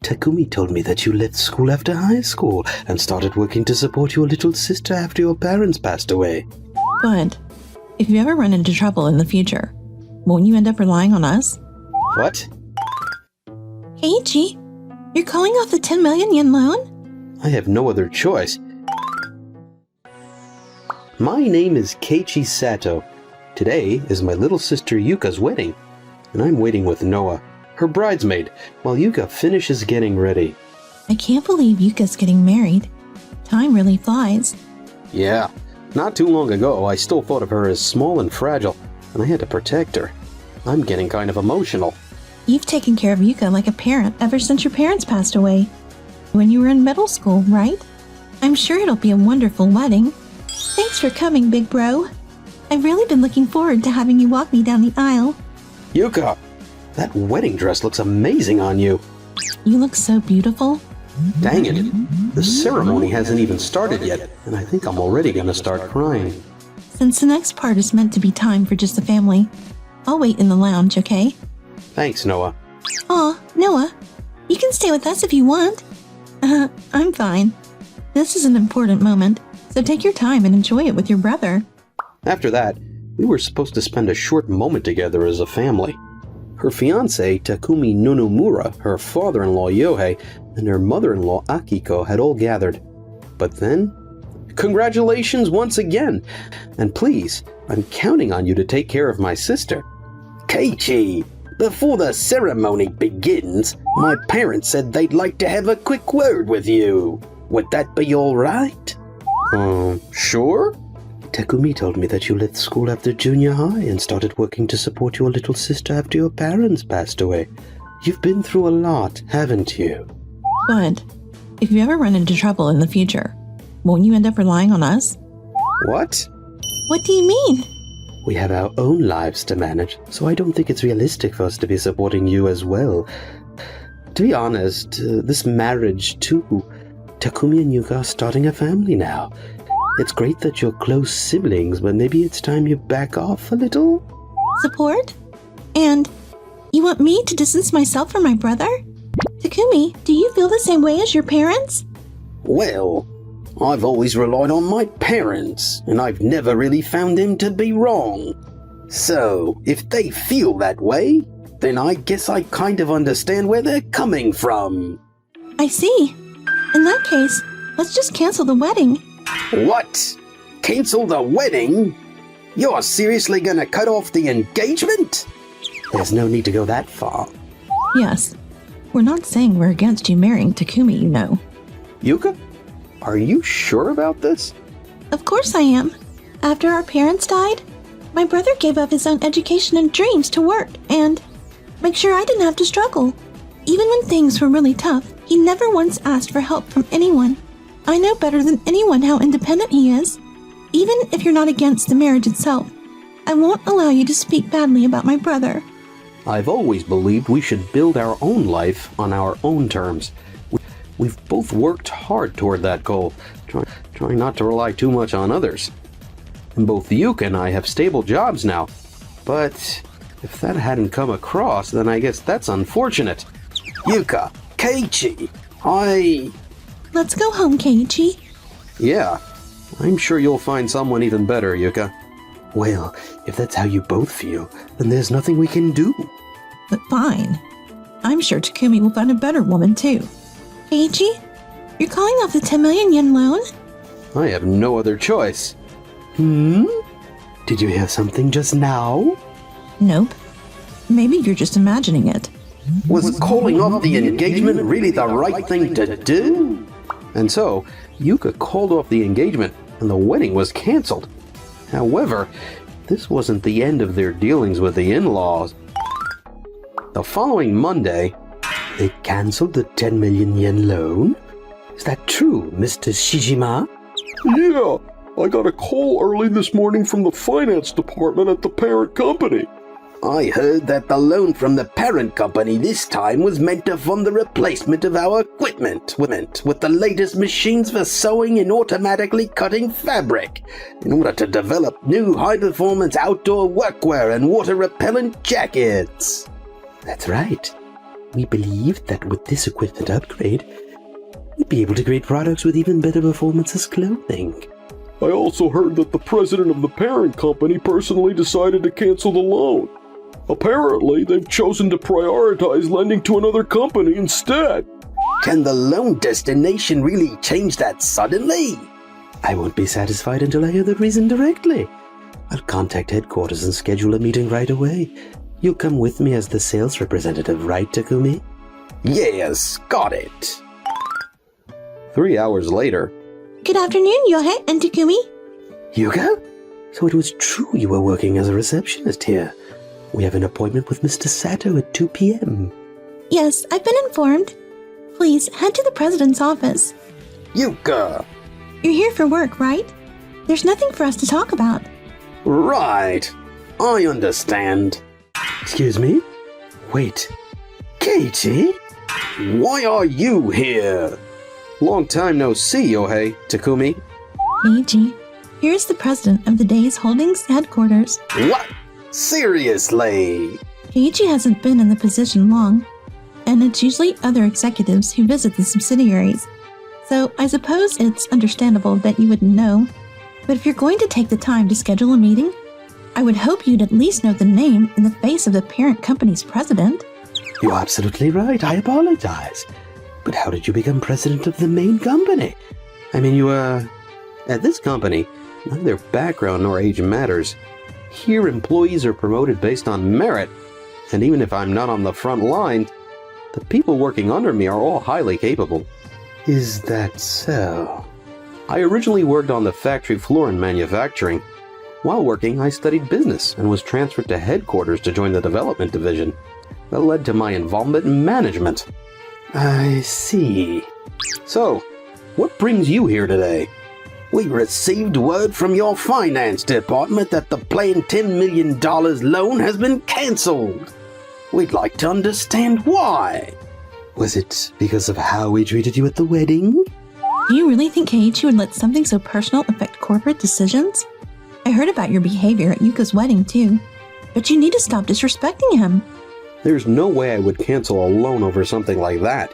Takumi told me that you left school after high school and started working to support your little sister after your parents passed away. Good. If you ever run into trouble in the future, won't you end up relying on us? What? Keiichi, you're calling off the 10 million yen loan? I have no other choice. My name is Keiichi Sato. Today is my little sister Yuka's wedding, and I'm waiting with Noah, her bridesmaid, while Yuka finishes getting ready. I can't believe Yuka's getting married. Time really flies. Yeah, not too long ago I still thought of her as small and fragile, and I had to protect her. I'm getting kind of emotional. You've taken care of Yuka like a parent ever since your parents passed away. When you were in middle school, right? I'm sure it'll be a wonderful wedding. Thanks for coming, big bro. I've really been looking forward to having you walk me down the aisle. Yuka, that wedding dress looks amazing on you. You look so beautiful. Dang it, the ceremony hasn't even started yet, and I think I'm already gonna start crying. Since the next part is meant to be time for just the family, I'll wait in the lounge, okay? Thanks, Noah. Aw, Noah, you can stay with us if you want. I'm fine. This is an important moment, so take your time and enjoy it with your brother. After that, we were supposed to spend a short moment together as a family. Her fiancé, Takumi Nonnomura, her father-in-law, Yohei, and her mother-in-law, Akiko, had all gathered. But then, congratulations once again! And please, I'm counting on you to take care of my sister. Keiichi, before the ceremony begins, my parents said they'd like to have a quick word with you. Would that be all right? Sure? Takumi told me that you left school after junior high and started working to support your little sister after your parents passed away. You've been through a lot, haven't you? Good. If you ever run into trouble in the future, won't you end up relying on us? What? What do you mean? We have our own lives to manage, so I don't think it's realistic for us to be supporting you as well. To be honest, this marriage too. Takumi and Yuka are starting a family now. It's great that you're close siblings, but maybe it's time you back off a little? Support? And you want me to distance myself from my brother? Takumi, do you feel the same way as your parents? Well, I've always relied on my parents, and I've never really found them to be wrong. So, if they feel that way, then I guess I kind of understand where they're coming from. I see. In that case, let's just cancel the wedding. What? Cancel the wedding? You're seriously gonna cut off the engagement? There's no need to go that far. Yes. We're not saying we're against you marrying Takumi, you know. Yuka? Are you sure about this? Of course I am. After our parents died, my brother gave up his own education and dreams to work and make sure I didn't have to struggle. Even when things were really tough, he never once asked for help from anyone. I know better than anyone how independent he is. Even if you're not against the marriage itself, I won't allow you to speak badly about my brother. I've always believed we should build our own life on our own terms. We've both worked hard toward that goal, trying not to rely too much on others. Both Yuka and I have stable jobs now, but if that hadn't come across, then I guess that's unfortunate. Yuka, Keiichi, Let's go home, Keiichi. Yeah, I'm sure you'll find someone even better, Yuka. Well, if that's how you both feel, then there's nothing we can do. But fine. I'm sure Takumi will find a better woman, too. Keiichi, you're calling off the 10 million yen loan? I have no other choice. Did you hear something just now? Nope. Maybe you're just imagining it. Was calling off the engagement really the right thing to do? And so, Yuka called off the engagement, and the wedding was canceled. However, this wasn't the end of their dealings with the in-laws. The following Monday, they canceled the 10 million yen loan? Is that true, Mr. Shijima? Yeah, I got a call early this morning from the finance department at the parent company. I heard that the loan from the parent company this time was meant to fund the replacement of our equipment with the latest machines for sewing and automatically cutting fabric in order to develop new high-performance outdoor workwear and water-repellent jackets. That's right. We believed that with this equipment upgrade, we'd be able to create products with even better performance as clothing. I also heard that the president of the parent company personally decided to cancel the loan. Apparently, they've chosen to prioritize lending to another company instead. Can the loan destination really change that suddenly? I won't be satisfied until I hear the reason directly. I'll contact headquarters and schedule a meeting right away. You'll come with me as the sales representative, right, Takumi? Yes, got it. 3 hours later. Good afternoon, Yohei and Takumi. Yuka? So it was true you were working as a receptionist here. We have an appointment with Mr. Sato at 2 p.m. Yes, I've been informed. Please, head to the president's office. Yuka! You're here for work, right? There's nothing for us to talk about. Right. I understand. Excuse me? Wait. Keiichi? Why are you here? Long time no see, Yohei. Takumi. Keiichi, here's the president of the Days Holdings headquarters. What? Seriously? Keiichi hasn't been in the position long, and it's usually other executives who visit the subsidiaries. So I suppose it's understandable that you wouldn't know. But if you're going to take the time to schedule a meeting, I would hope you'd at least know the name and the face of the parent company's president. You're absolutely right. I apologize. But how did you become president of the main company? I mean, at this company, neither background nor age matters. Here, employees are promoted based on merit. And even if I'm not on the front line, the people working under me are all highly capable. Is that so? I originally worked on the factory floor in manufacturing. While working, I studied business and was transferred to headquarters to join the development division. That led to my involvement in management. I see. So, what brings you here today? We received word from your finance department that the planned $10 million loan has been cancelled. We'd like to understand why. Was it because of how we treated you at the wedding? Do you really think Keiichi would let something so personal affect corporate decisions? I heard about your behavior at Yuka's wedding, too. But you need to stop disrespecting him. There's no way I would cancel a loan over something like that.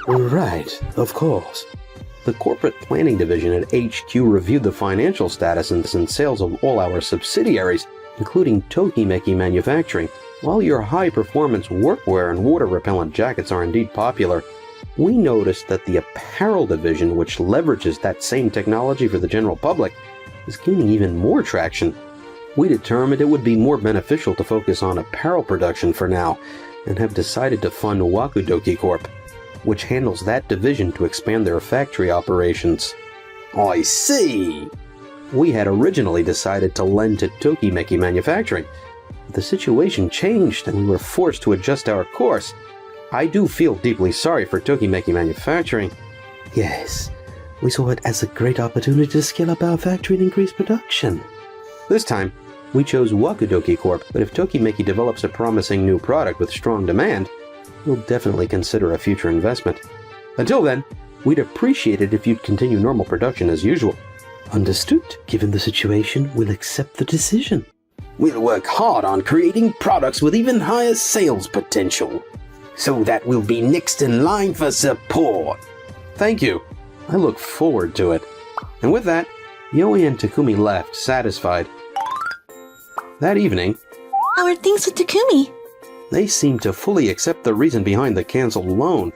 Right, of course. The corporate planning division at HQ reviewed the financial status and sales of all our subsidiaries, including Tokimeki Manufacturing. While your high-performance workwear and water-repellent jackets are indeed popular, we noticed that the apparel division, which leverages that same technology for the general public, is gaining even more traction. We determined it would be more beneficial to focus on apparel production for now, and have decided to fund Wakudoki Corp., which handles that division to expand their factory operations. I see! We had originally decided to lend to Tokimeki Manufacturing. The situation changed and we were forced to adjust our course. I do feel deeply sorry for Tokimeki Manufacturing. Yes, we saw it as a great opportunity to scale up our factory and increase production. This time, we chose Wakudoki Corp., but if Tokimeki develops a promising new product with strong demand, we'll definitely consider a future investment. Until then, we'd appreciate it if you'd continue normal production as usual. Understood. Given the situation, we'll accept the decision. We'll work hard on creating products with even higher sales potential, so that we'll be next in line for support. Thank you. I look forward to it. And with that, Yohei and Takumi left, satisfied. That evening, How are things with Takumi? they seemed to fully accept the reason behind the canceled loan.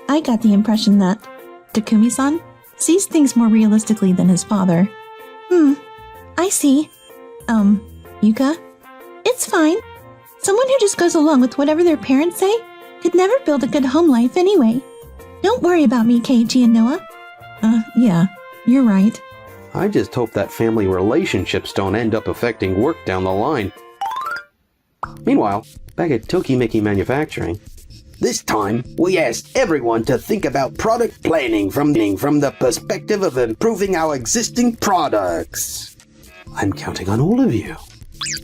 I got the impression that Takumi-san sees things more realistically than his father. I see. Yuka? It's fine. Someone who just goes along with whatever their parents say could never build a good home life anyway. Don't worry about me, Keiichi and Noah. Yeah, you're right. I just hope that family relationships don't end up affecting work down the line. Meanwhile, back at Tokimeki Manufacturing, this time, we asked everyone to think about product planning from the perspective of improving our existing products. I'm counting on all of you.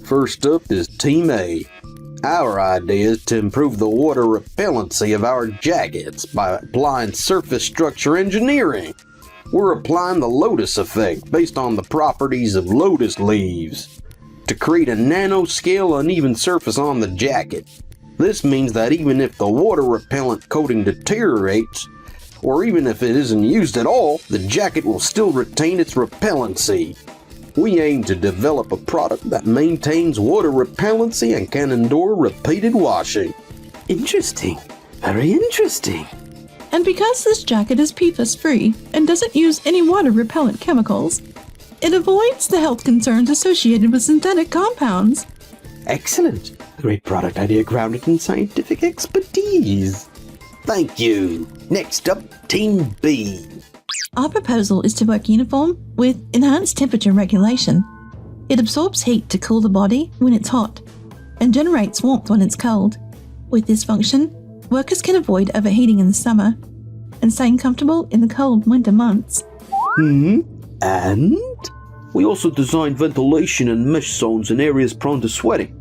First up is Team A. Our idea is to improve the water repellency of our jackets by applying surface structure engineering. We're applying the lotus effect based on the properties of lotus leaves to create a nanoscale uneven surface on the jacket. This means that even if the water repellent coating deteriorates, or even if it isn't used at all, the jacket will still retain its repellency. We aim to develop a product that maintains water repellency and can endure repeated washing. Interesting. Very interesting. And because this jacket is PFAS-free and doesn't use any water-repellent chemicals, it avoids the health concerns associated with synthetic compounds. Excellent. A great product idea grounded in scientific expertise. Thank you. Next up, Team B. Our proposal is to work uniform with enhanced temperature regulation. It absorbs heat to cool the body when it's hot and generates warmth when it's cold. With this function, workers can avoid overheating in the summer and staying comfortable in the cold winter months. And? We also designed ventilation and mesh zones in areas prone to sweating,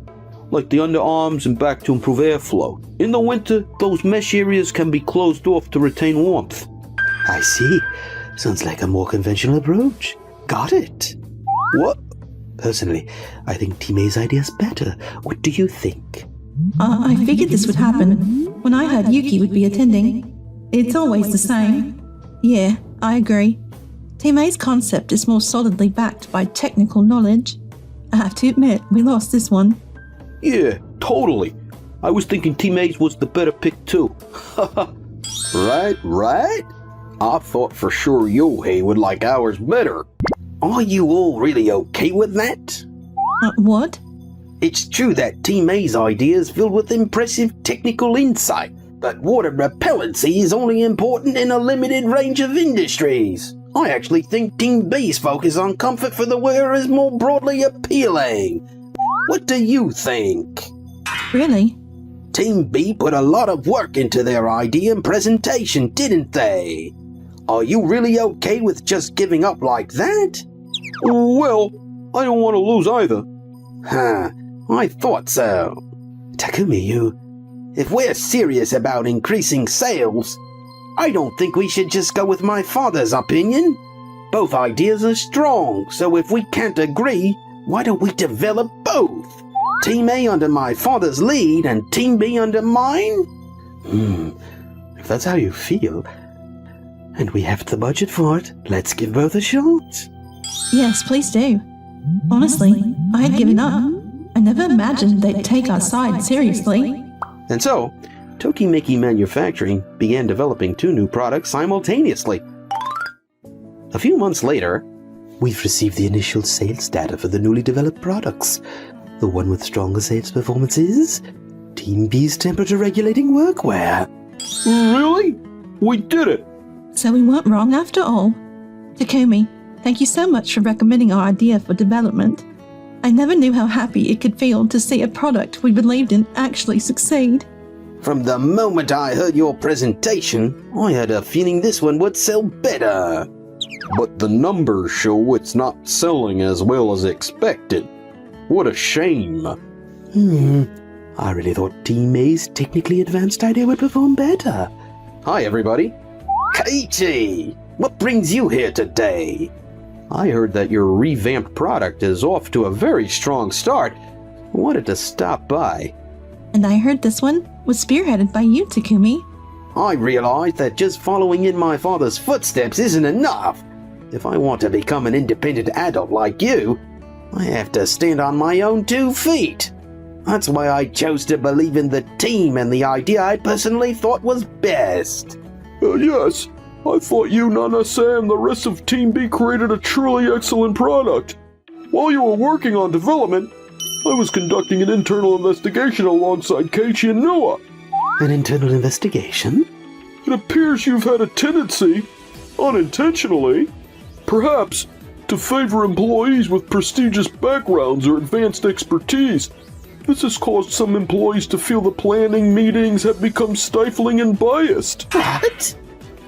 like the underarms and back to improve airflow. In the winter, those mesh areas can be closed off to retain warmth. I see. Sounds like a more conventional approach. Got it. What? Personally, I think Team A's idea's better. What do you think? I figured this would happen when I heard Yuki would be attending. It's always the same. Yeah, I agree. Team A's concept is more solidly backed by technical knowledge. I have to admit, we lost this one. Yeah, totally. I was thinking Team A's was the better pick too. Right? I thought for sure Yohei would like ours better. Are you all really okay with that? What? It's true that Team A's idea is filled with impressive technical insight, but water repellency is only important in a limited range of industries. I actually think Team B's focus on comfort for the wearer is more broadly appealing. What do you think? Really? Team B put a lot of work into their idea and presentation, didn't they? Are you really okay with just giving up like that? Well, I don't want to lose either. I thought so. Takumi, if we're serious about increasing sales, I don't think we should just go with my father's opinion. Both ideas are strong, so if we can't agree, why don't we develop both? Team A under my father's lead and Team B under mine? If that's how you feel, and we have the budget for it, let's give both a shot. Yes, please do. Honestly, I had given up. I never imagined they'd take our side seriously. And so, Tokimeki Manufacturing began developing 2 new products simultaneously. A few months later, we've received the initial sales data for the newly developed products. The one with stronger sales performances? Team B's temperature-regulating workwear. Really? We did it! So we weren't wrong after all. Takumi, thank you so much for recommending our idea for development. I never knew how happy it could feel to see a product we believed in actually succeed. From the moment I heard your presentation, I had a feeling this one would sell better. But the numbers show it's not selling as well as expected. What a shame. I really thought Team A's technically advanced idea would perform better. Hi, everybody. Keiichi, what brings you here today? I heard that your revamped product is off to a very strong start. I wanted to stop by. And I heard this one was spearheaded by you, Takumi. I realized that just following in my father's footsteps isn't enough. If I want to become an independent adult like you, I have to stand on my own 2 feet. That's why I chose to believe in the team and the idea I personally thought was best. Yes, I thought you, Nana-san, and the rest of Team B created a truly excellent product. While you were working on development, I was conducting an internal investigation alongside Keiichi and Noah. An internal investigation? It appears you've had a tendency, unintentionally, perhaps, to favor employees with prestigious backgrounds or advanced expertise. This has caused some employees to feel the planning meetings have become stifling and biased. What?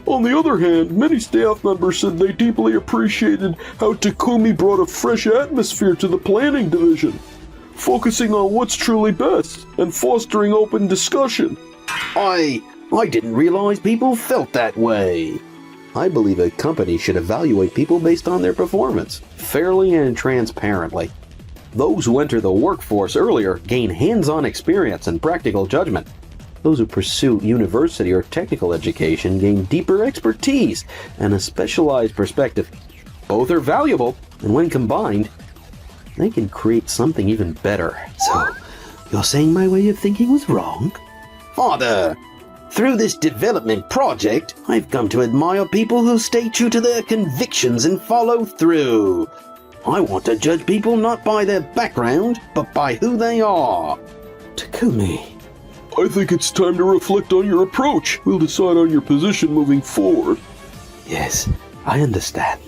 On the other hand, many staff members said they deeply appreciated how Takumi brought a fresh atmosphere to the planning division, focusing on what's truly best and fostering open discussion. I didn't realize people felt that way. I believe a company should evaluate people based on their performance, fairly and transparently. Those who enter the workforce earlier gain hands-on experience and practical judgment. Those who pursue university or technical education gain deeper expertise and a specialized perspective. Both are valuable, and when combined, they can create something even better. So, you're saying my way of thinking was wrong? Father, through this development project, I've come to admire people who stay true to their convictions and follow through. I want to judge people not by their background, but by who they are. Takumi. I think it's time to reflect on your approach. We'll decide on your position moving forward. Yes, I understand.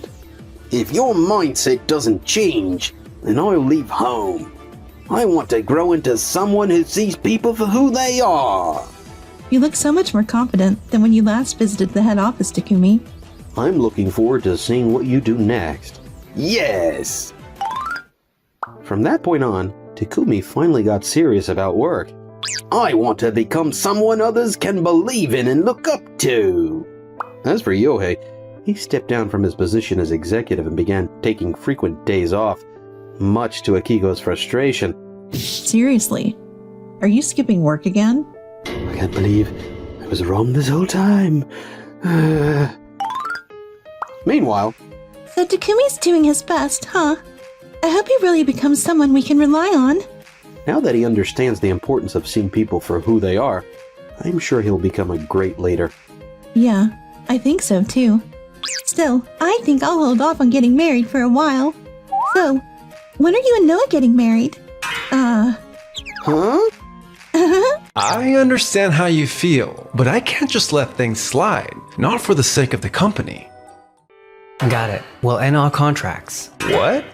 If your mindset doesn't change, then I'll leave home. I want to grow into someone who sees people for who they are. You look so much more confident than when you last visited the head office, Takumi. I'm looking forward to seeing what you do next. Yes! From that point on, Takumi finally got serious about work. I want to become someone others can believe in and look up to. As for Yohei, he stepped down from his position as executive and began taking frequent days off, much to Akiko's frustration. Seriously, are you skipping work again? I can't believe I was wrong this whole time. Meanwhile, So Takumi's doing his best, huh? I hope he really becomes someone we can rely on. now that he understands the importance of seeing people for who they are, I'm sure he'll become a great leader. Yeah, I think so too. Still, I think I'll hold off on getting married for a while. So, when are you and Noah getting married? Huh? I understand how you feel, but I can't just let things slide, not for the sake of the company. Got it. We'll end all contracts. What?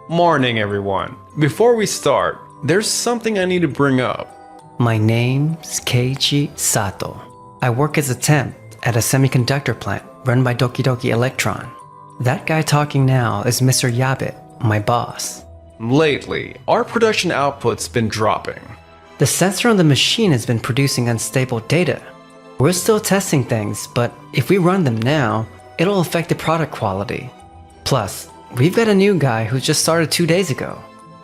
Morning, everyone. Before we start, there's something I need to bring up. My name's Keiichi Sato. I work as a temp at a semiconductor plant run by Doki Doki Electron. That guy talking now is Mr. Yabe, my boss. Lately, our production output's been dropping. The sensor on the machine has been producing unstable data. We're still testing things, but if we run them now, it'll affect the product quality. Plus, we've got a new guy who just started 2 days ago.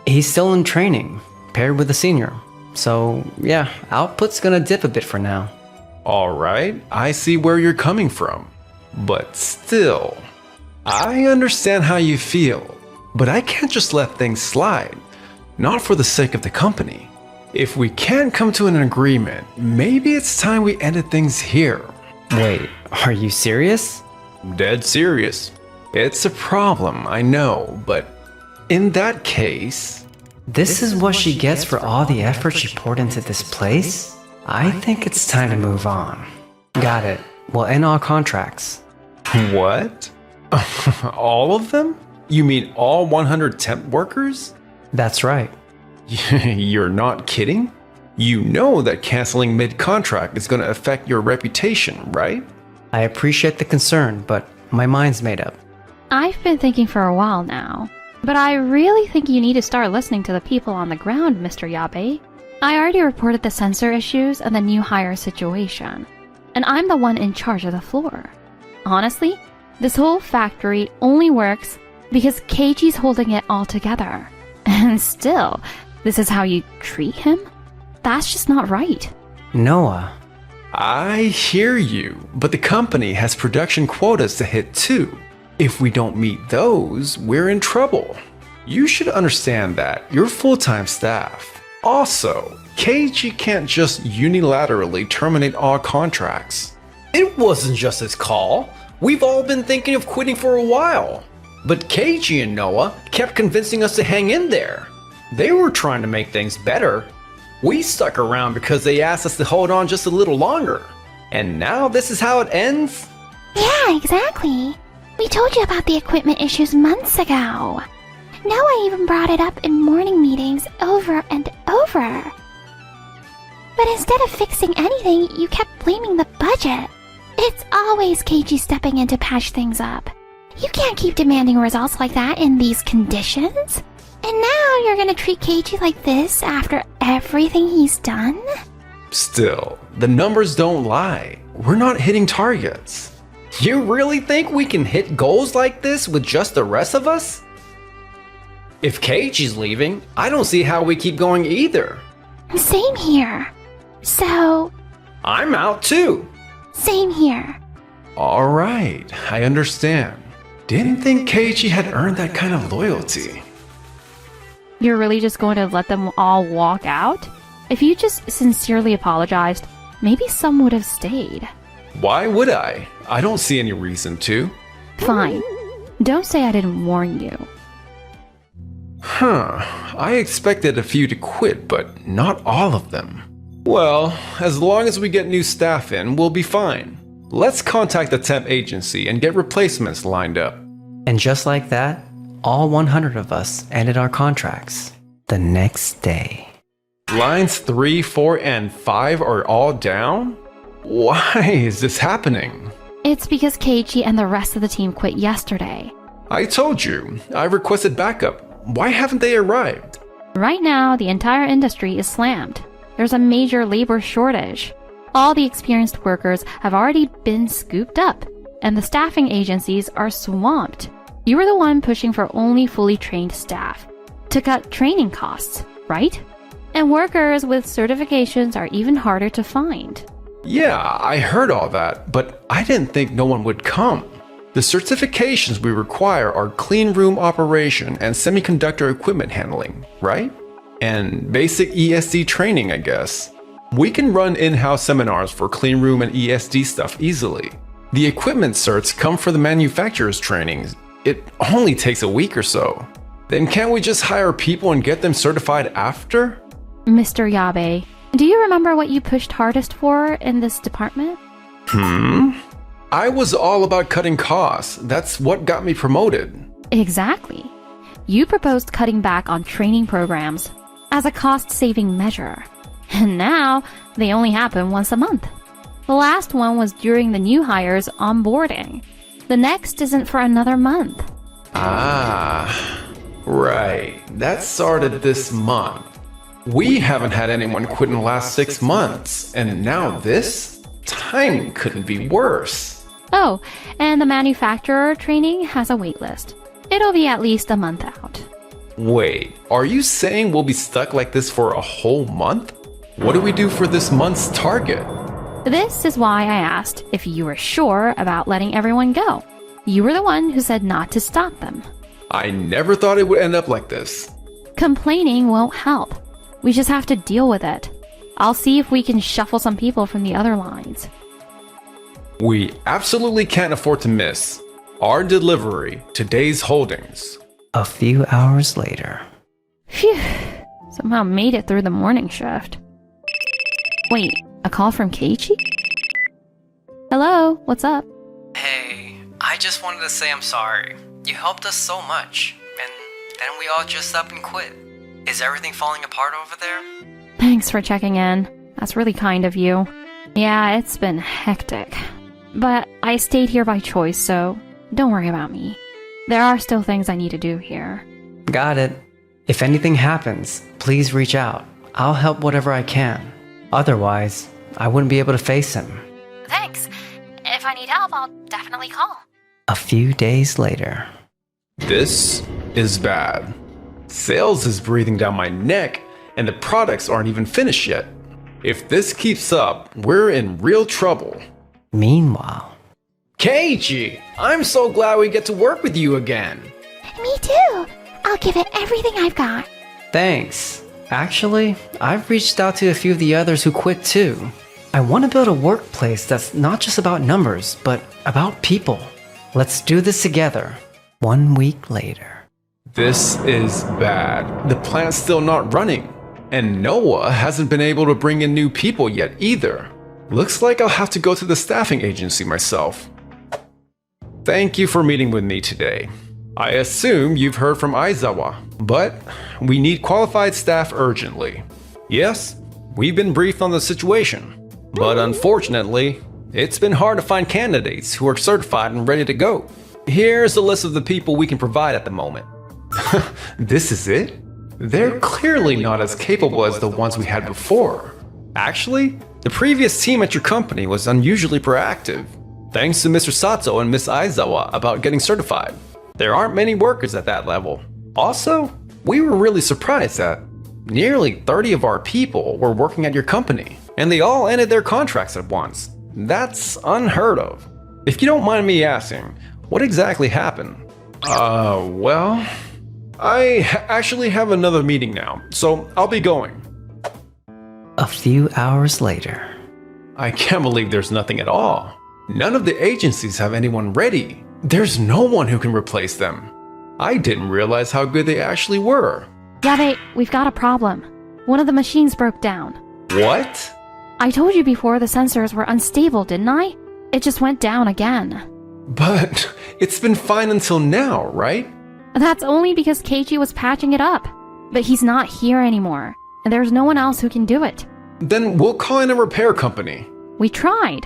He's still in training, paired with a senior. So yeah, output's gonna dip a bit for now. Alright, I see where you're coming from. But still, I understand how you feel, but I can't just let things slide, not for the sake of the company. If we can't come to an agreement, maybe it's time we ended things here. Wait, are you serious? Dead serious. It's a problem, I know, but in that case... This is what she gets for all the effort she poured into this place? I think it's time to move on. Got it. We'll end all contracts. What? All of them? You mean all 100 temp workers? That's right. You're not kidding? You know that canceling mid-contract is going to affect your reputation, right? I appreciate the concern, but my mind's made up. I've been thinking for a while now, but I really think you need to start listening to the people on the ground, Mr. Yabe. I already reported the sensor issues and the new hire situation, and I'm the one in charge of the floor. Honestly, this whole factory only works because Keiichi's holding it all together. And still, this is how you treat him? That's just not right. Noah. I hear you, but the company has production quotas to hit too. If we don't meet those, we're in trouble. You should understand that you're full-time staff. Also, Keiichi can't just unilaterally terminate all contracts. It wasn't just his call. We've all been thinking of quitting for a while. But Keiichi and Noah kept convincing us to hang in there. They were trying to make things better. We stuck around because they asked us to hold on just a little longer. And now this is how it ends? Yeah, exactly. We told you about the equipment issues months ago. Noah even brought it up in morning meetings over and over. But instead of fixing anything, you kept blaming the budget. It's always Keiichi stepping in to patch things up. You can't keep demanding results like that in these conditions. And now you're gonna treat Keiichi like this after everything he's done? Still, the numbers don't lie. We're not hitting targets. You really think we can hit goals like this with just the rest of us? If Keiichi's leaving, I don't see how we keep going either. Same here. So, I'm out too. same here. Alright, I understand. Didn't think Keiichi had earned that kind of loyalty. You're really just going to let them all walk out? If you just sincerely apologized, maybe some would have stayed. Why would I? I don't see any reason to. Fine. Don't say I didn't warn you. I expected a few to quit, but not all of them. Well, as long as we get new staff in, we'll be fine. Let's contact the temp agency and get replacements lined up. And just like that, all 100 of us ended our contracts the next day. Lines 3, 4, and 5 are all down? Why is this happening? It's because Keiichi and the rest of the team quit yesterday. I told you, I requested backup. Why haven't they arrived? Right now, the entire industry is slammed. There's a major labor shortage. All the experienced workers have already been scooped up, and the staffing agencies are swamped. You were the one pushing for only fully trained staff to cut training costs, right? And workers with certifications are even harder to find. Yeah, I heard all that, but I didn't think no one would come. The certifications we require are clean room operation and semiconductor equipment handling, right? And basic ESD training, I guess. We can run in-house seminars for clean room and ESD stuff easily. The equipment certs come for the manufacturer's trainings. It only takes a week or so. Then can't we just hire people and get them certified after? Mr. Yabe, do you remember what you pushed hardest for in this department? I was all about cutting costs. That's what got me promoted. Exactly. You proposed cutting back on training programs as a cost-saving measure. And now, they only happen once a month. The last one was during the new hires' onboarding. The next isn't for another month. Ah, right. That started this month. We haven't had anyone quit in the last 6 months, and now this? Time couldn't be worse. Oh, and the manufacturer training has a wait list. It'll be at least a month out. Wait, are you saying we'll be stuck like this for a whole month? What do we do for this month's target? This is why I asked if you were sure about letting everyone go. You were the one who said not to stop them. I never thought it would end up like this. Complaining won't help. We just have to deal with it. I'll see if we can shuffle some people from the other lines. We absolutely can't afford to miss our delivery, today's holdings. A few hours later. Phew. Somehow made it through the morning shift. Wait, a call from Keiichi? Hello, what's up? Hey, I just wanted to say I'm sorry. You helped us so much, and then we all just up and quit. Is everything falling apart over there? Thanks for checking in. That's really kind of you. Yeah, it's been hectic. But I stayed here by choice, so don't worry about me. There are still things I need to do here. Got it. If anything happens, please reach out. I'll help whatever I can. Otherwise, I wouldn't be able to face him. Thanks. If I need help, I'll definitely call. A few days later. This is bad. Sales is breathing down my neck, and the products aren't even finished yet. If this keeps up, we're in real trouble. Meanwhile. Keiichi, I'm so glad we get to work with you again. Me too. I'll give it everything I've got. Thanks. Actually, I've reached out to a few of the others who quit too. I want to build a workplace that's not just about numbers, but about people. Let's do this together. 1 week later. This is bad. The plant's still not running. And Noah hasn't been able to bring in new people yet either. Looks like I'll have to go to the staffing agency myself. Thank you for meeting with me today. I assume you've heard from Aizawa, but we need qualified staff urgently. Yes, we've been briefed on the situation, but unfortunately, it's been hard to find candidates who are certified and ready to go. Here's a list of the people we can provide at the moment. This is it? They're clearly not as capable as the ones we had before. Actually, the previous team at your company was unusually proactive. Thanks to Mr. Sato and Miss Aizawa about getting certified. There aren't many workers at that level. Also, we were really surprised that nearly 30 of our people were working at your company, and they all ended their contracts at once. That's unheard of. If you don't mind me asking, what exactly happened? Well, I actually have another meeting now, so I'll be going. A few hours later. I can't believe there's nothing at all. None of the agencies have anyone ready. There's no one who can replace them. I didn't realize how good they actually were. Yabe, we've got a problem. One of the machines broke down. What? I told you before the sensors were unstable, didn't I? It just went down again. But it's been fine until now, right? That's only because Keiichi was patching it up. But he's not here anymore, and there's no one else who can do it. Then we'll call in a repair company. We tried.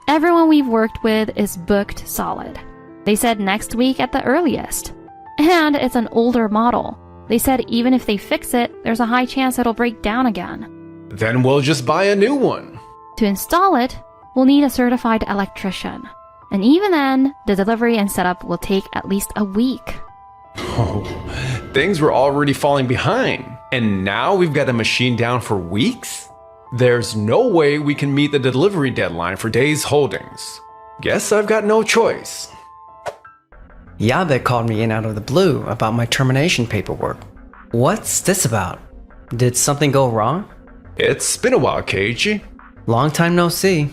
Everyone we've worked with is booked solid. They said next week at the earliest. And it's an older model. They said even if they fix it, there's a high chance it'll break down again. Then we'll just buy a new one. To install it, we'll need a certified electrician. And even then, the delivery and setup will take at least a week. Oh, things were already falling behind. And now we've got a machine down for weeks? There's no way we can meet the delivery deadline for Days Holdings. Guess I've got no choice. Yabe called me in out of the blue about my termination paperwork. What's this about? Did something go wrong? It's been a while, Keiichi. Long time no see.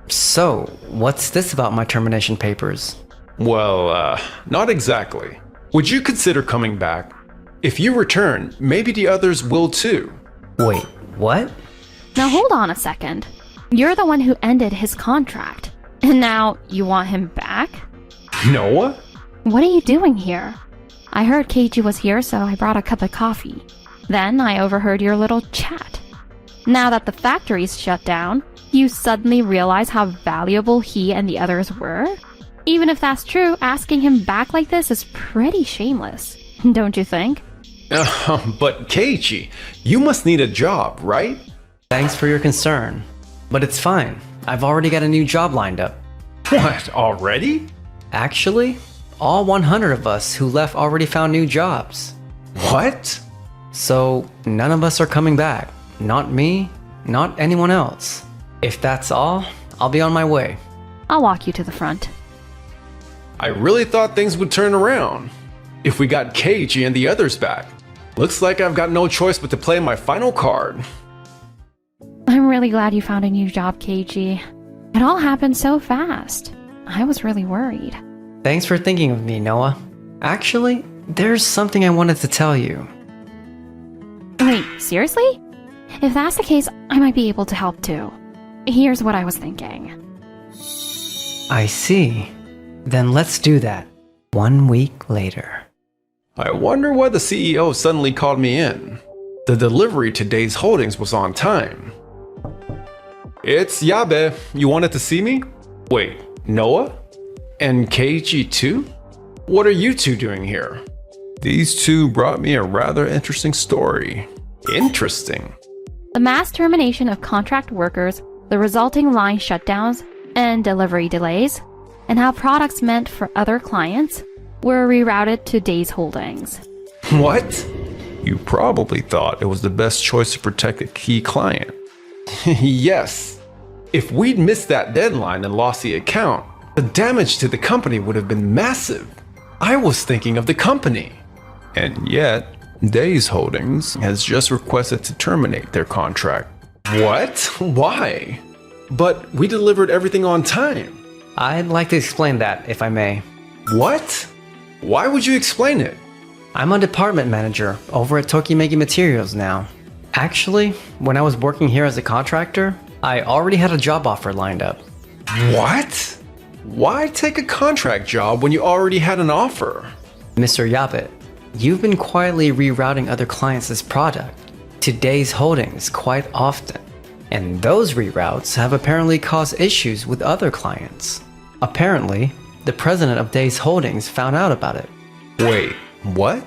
So, what's this about my termination papers? Well, not exactly. Would you consider coming back? If you return, maybe the others will too. Wait, what? Now hold on a second. You're the one who ended his contract. And now you want him back? Noah? What are you doing here? I heard Keiichi was here, so I brought a cup of coffee. Then I overheard your little chat. Now that the factory's shut down, you suddenly realize how valuable he and the others were? Even if that's true, asking him back like this is pretty shameless, don't you think? But Keiichi, you must need a job, right? Thanks for your concern. But it's fine. I've already got a new job lined up. What, already? Actually, all 100 of us who left already found new jobs. What? So, none of us are coming back. Not me, not anyone else. If that's all, I'll be on my way. I'll walk you to the front. I really thought things would turn around. If we got Keiichi and the others back. Looks like I've got no choice but to play my final card. I'm really glad you found a new job, Keiichi. It all happened so fast. I was really worried. Thanks for thinking of me, Noah. Actually, there's something I wanted to tell you. Wait, seriously? If that's the case, I might be able to help too. Here's what I was thinking. I see. Then let's do that. 1 week later. I wonder why the CEO suddenly called me in. The delivery to Days Holdings was on time. It's Yabe. You wanted to see me? Wait, Noah? And Keiichi too? What are you two doing here? These two brought me a rather interesting story. Interesting. The mass termination of contract workers, the resulting line shutdowns and delivery delays, and how products meant for other clients were rerouted to Days Holdings. What? You probably thought it was the best choice to protect a key client. Yes. If we'd missed that deadline and lost the account, the damage to the company would have been massive. I was thinking of the company. And yet, Days Holdings has just requested to terminate their contract. What? Why? But we delivered everything on time. I'd like to explain that, if I may. What? Why would you explain it? I'm a department manager over at Tokimeki Materials now. Actually, when I was working here as a contractor, I already had a job offer lined up. What? Why take a contract job when you already had an offer? Mr. Yabe, you've been quietly rerouting other clients' product to Days Holdings quite often. And those reroutes have apparently caused issues with other clients. Apparently, the president of Days Holdings found out about it. Wait, what?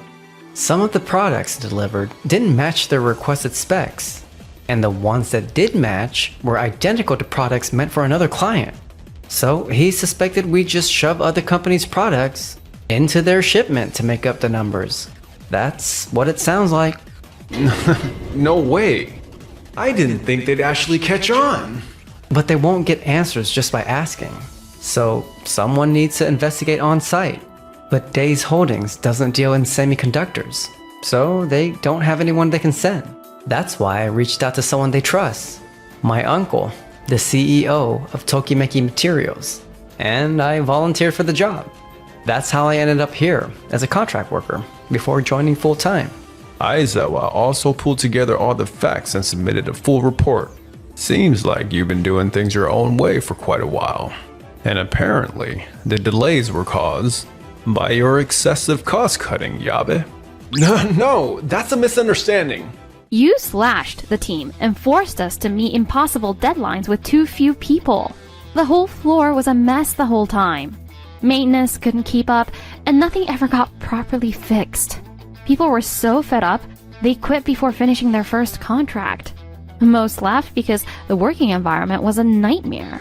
Some of the products delivered didn't match their requested specs, and the ones that did match were identical to products meant for another client. So he suspected we just shove other companies' products into their shipment to make up the numbers. That's what it sounds like. No way. I didn't think they'd actually catch on. But they won't get answers just by asking. So someone needs to investigate on site. But Days Holdings doesn't deal in semiconductors, so they don't have anyone they can send. That's why I reached out to someone they trust. My uncle, the CEO of Tokimeki Materials, and I volunteered for the job. That's how I ended up here as a contract worker before joining full-time. Aizawa also pulled together all the facts and submitted a full report. Seems like you've been doing things your own way for quite a while. And apparently, the delays were caused by your excessive cost-cutting, Yabe. No, that's a misunderstanding. You slashed the team and forced us to meet impossible deadlines with too few people. The whole floor was a mess the whole time. Maintenance couldn't keep up, and nothing ever got properly fixed. People were so fed up, they quit before finishing their first contract. Most left because the working environment was a nightmare.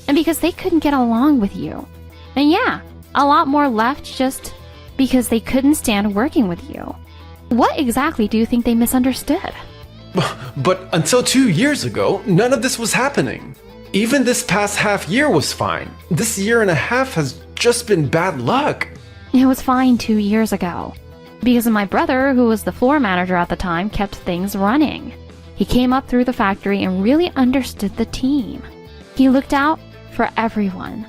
And because they couldn't get along with you. And yeah, a lot more left just because they couldn't stand working with you. What exactly do you think they misunderstood? But until 2 years ago, none of this was happening. Even this past half year was fine. This year and a half has just been bad luck. It was fine 2 years ago. Because my brother, who was the floor manager at the time, kept things running. He came up through the factory and really understood the team. He looked out for everyone.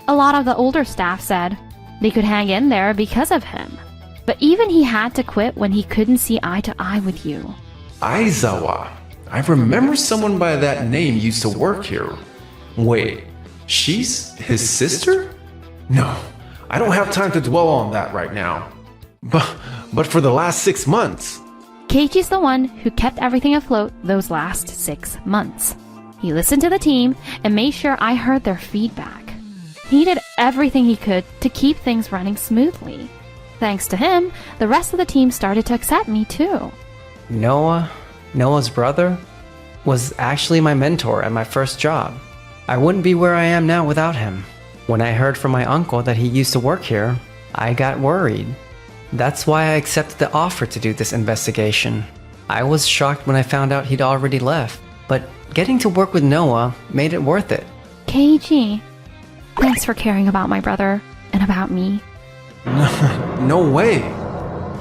A lot of the older staff said they could hang in there because of him. But even he had to quit when he couldn't see eye to eye with you. Aizawa. I remember someone by that name used to work here. Wait, she's his sister? No, I don't have time to dwell on that right now. But for the last 6 months. Keiichi's the one who kept everything afloat those last 6 months. He listened to the team and made sure I heard their feedback. He did everything he could to keep things running smoothly. Thanks to him, the rest of the team started to accept me too. Noah's brother, was actually my mentor at my first job. I wouldn't be where I am now without him. When I heard from my uncle that he used to work here, I got worried. That's why I accepted the offer to do this investigation. I was shocked when I found out he'd already left, but getting to work with Noah made it worth it. Keiichi, thanks for caring about my brother and about me. No way.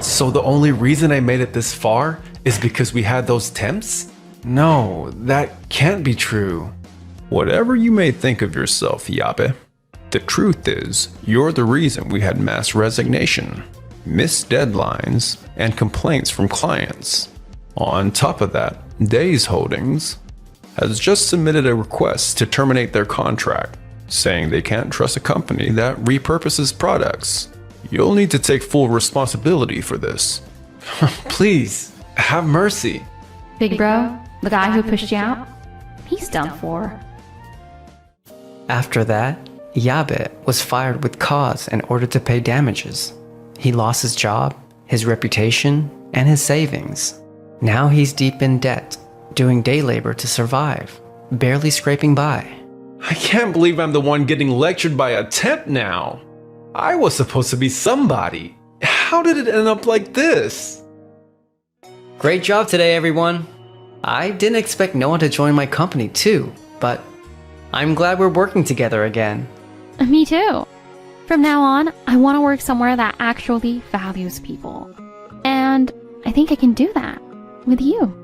So the only reason I made it this far is because we had those temps? No, that can't be true. Whatever you may think of yourself, Yabe, the truth is, you're the reason we had mass resignation, missed deadlines, and complaints from clients. On top of that, Days Holdings has just submitted a request to terminate their contract, saying they can't trust a company that repurposes products. You'll need to take full responsibility for this. Please, have mercy. Big bro, the guy who pushed you out, he's done for. After that, Yabe was fired with cause and ordered to pay damages. He lost his job, his reputation, and his savings. Now he's deep in debt, doing day labor to survive, barely scraping by. I can't believe I'm the one getting lectured by a temp now. I was supposed to be somebody. How did it end up like this? Great job today, everyone. I didn't expect Noah to join my company too, but I'm glad we're working together again. Me too. From now on, I want to work somewhere that actually values people. And I think I can do that with you.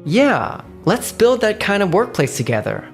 Yeah, let's build that kind of workplace together.